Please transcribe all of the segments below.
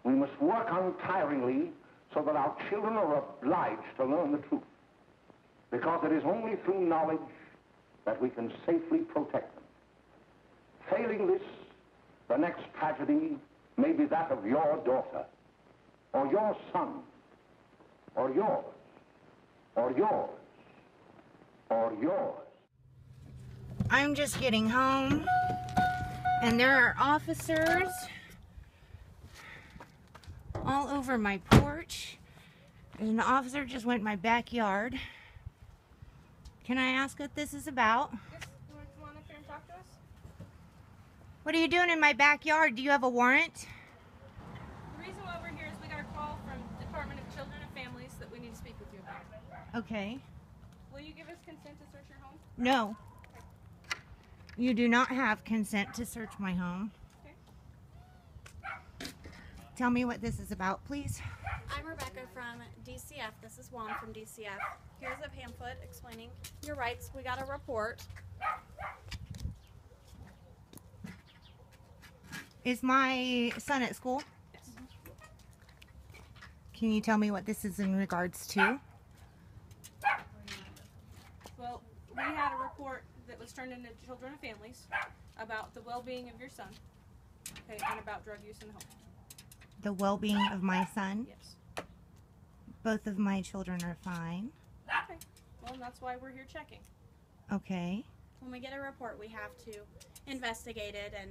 We must work untiringly so that our children are obliged to learn the truth, because it is only through knowledge that we can safely protect them. Failing this, the next tragedy may be that of your daughter, or your son, or yours, or yours, or yours. I'm just getting home, and there are officers all over my porch. There's an officer just went in my backyard. Can I ask what this is about? Yes, you want to come on up here and talk to us? What are you doing in my backyard? Do you have a warrant? The reason why we're here is we got a call from the Department of Children and Families that we need to speak with you about. Okay. Will you give us consent to search your home? No. You do not have consent to search my home. Okay. Tell me what this is about, please. I'm Rebecca from DCF. This is Juan from DCF. Here's a pamphlet explaining your rights. We got a report. Is my son at school? Yes. Can you tell me what this is in regards to? Well, we had a report that was turned into Children and Families about the well-being of your son, okay, and about drug use in the home. The well-being of my son? Yes. Both of my children are fine. Okay. Well, that's why we're here checking. Okay. When we get a report, we have to investigate it and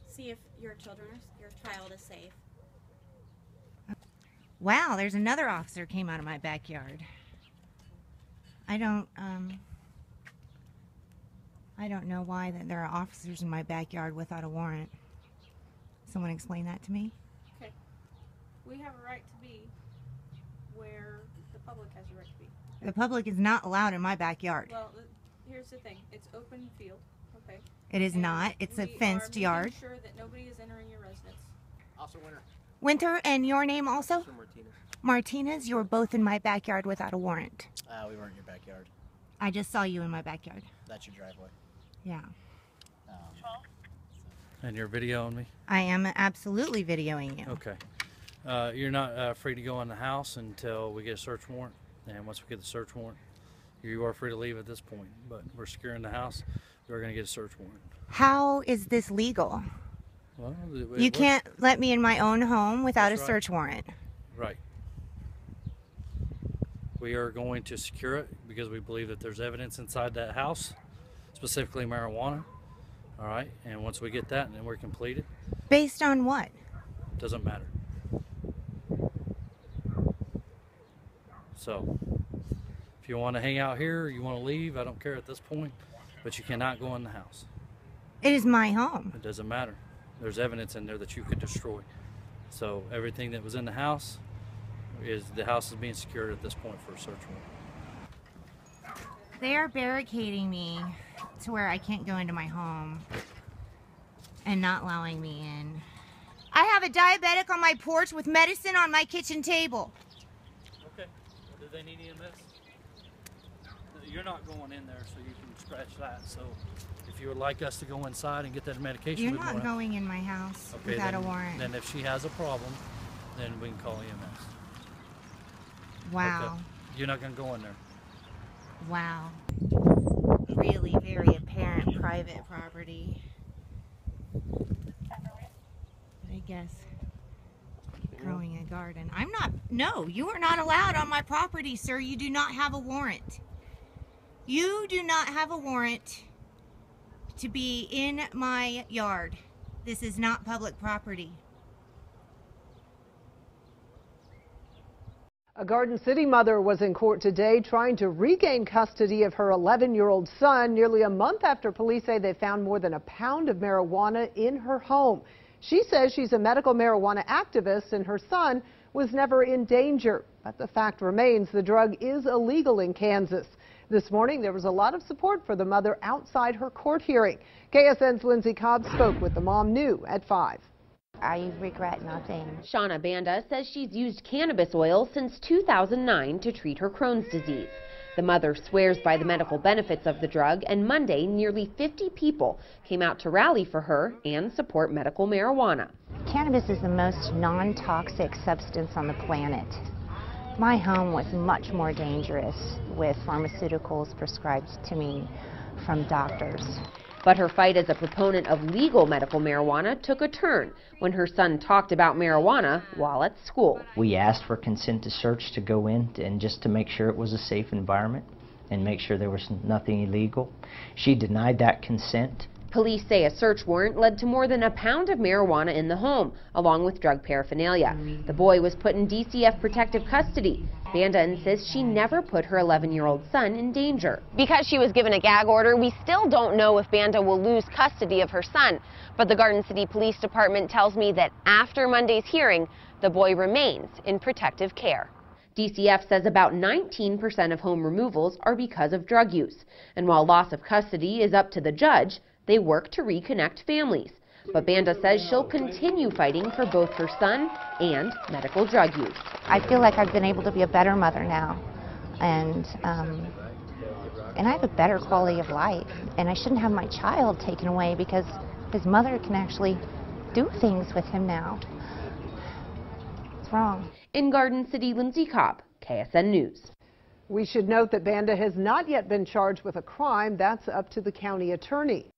see if your child is safe. Wow, there's another officer came out of my backyard. I don't know why that there are officers in my backyard without a warrant. Someone explain that to me. Okay. We have a right to be where the public has a right to be. The public is not allowed in my backyard. Well, here's the thing. It's open field, okay? It is And not. It's a we fenced are yard. making sure that nobody is entering your residence. Also Winter. Winter, and your name also? Officer Martinez. Martinez, you were both in my backyard without a warrant. We weren't in your backyard. I just saw you in my backyard. That's your driveway. Yeah. And you're videoing me? I am absolutely videoing you. Okay. You're not free to go in the house until we get a search warrant. And once we get the search warrant, you are free to leave at this point. But we're securing the house. We're going to get a search warrant. How is this legal? Well, You can't let me in my own home without a That's right. search warrant. Right. We are going to secure it because we believe that there's evidence inside that house, specifically marijuana. All right. And once we get that and then we're completed, Based on what? doesn't matter. So, if you want to hang out here, or you want to leave, I don't care at this point, but you cannot go in the house. It is my home. It doesn't matter. There's evidence in there that you could destroy. So everything that was in the house is being secured at this point for a search warrant. They are barricading me to where I can't go into my home and not allowing me in. I have a diabetic on my porch with medicine on my kitchen table. Okay. Do they need EMS? You're not going in there, so you can scratch that. So if you would like us to go inside and get that medication, You're not going in my house without a warrant. Then if she has a problem, then we can call EMS. Wow. Okay. You're not going to go in there. Wow. Really very apparent private property. But I guess growing a garden. No, you are not allowed on my property, sir. You do not have a warrant. You do not have a warrant to be in my yard. This is not public property. A Garden City mother was in court today trying to regain custody of her 11-year-old son nearly a month after police say they found more than a pound of marijuana in her home. She says she's a medical marijuana activist and her son was never in danger. But the fact remains the drug is illegal in Kansas. This morning there was a lot of support for the mother outside her court hearing. KSN's Lindsay Cobb spoke with the mom new at 5. I regret nothing. Shona Banda says she's used cannabis oil since 2009 to treat her Crohn's disease. The mother swears by the medical benefits of the drug, and Monday nearly 50 people came out to rally for her and support medical marijuana. Cannabis is the most non-toxic substance on the planet. My home was much more dangerous with pharmaceuticals prescribed to me from doctors. But her fight as a proponent of legal medical marijuana took a turn when her son talked about marijuana while at school. We asked for consent to search to go in and just to make sure it was a safe environment and make sure there was nothing illegal. She denied that consent. Police say a search warrant led to more than a pound of marijuana in the home, along with drug paraphernalia. The boy was put in DCF protective custody. Banda insists she never put her 11-year-old son in danger. Because she was given a gag order, we still don't know if Banda will lose custody of her son. But the Garden City Police Department tells me that after Monday's hearing, the boy remains in protective care. DCF says about 19% of home removals are because of drug use. And while loss of custody is up to the judge, they work to reconnect families. But Banda says she'll continue fighting for both her son and medical drug use. I feel like I've been able to be a better mother now, and I have a better quality of life. And I shouldn't have my child taken away because his mother can actually do things with him now. It's wrong. In Garden City, Lindsay Cobb, KSN News. We should note that Banda has not yet been charged with a crime. That's up to the county attorney.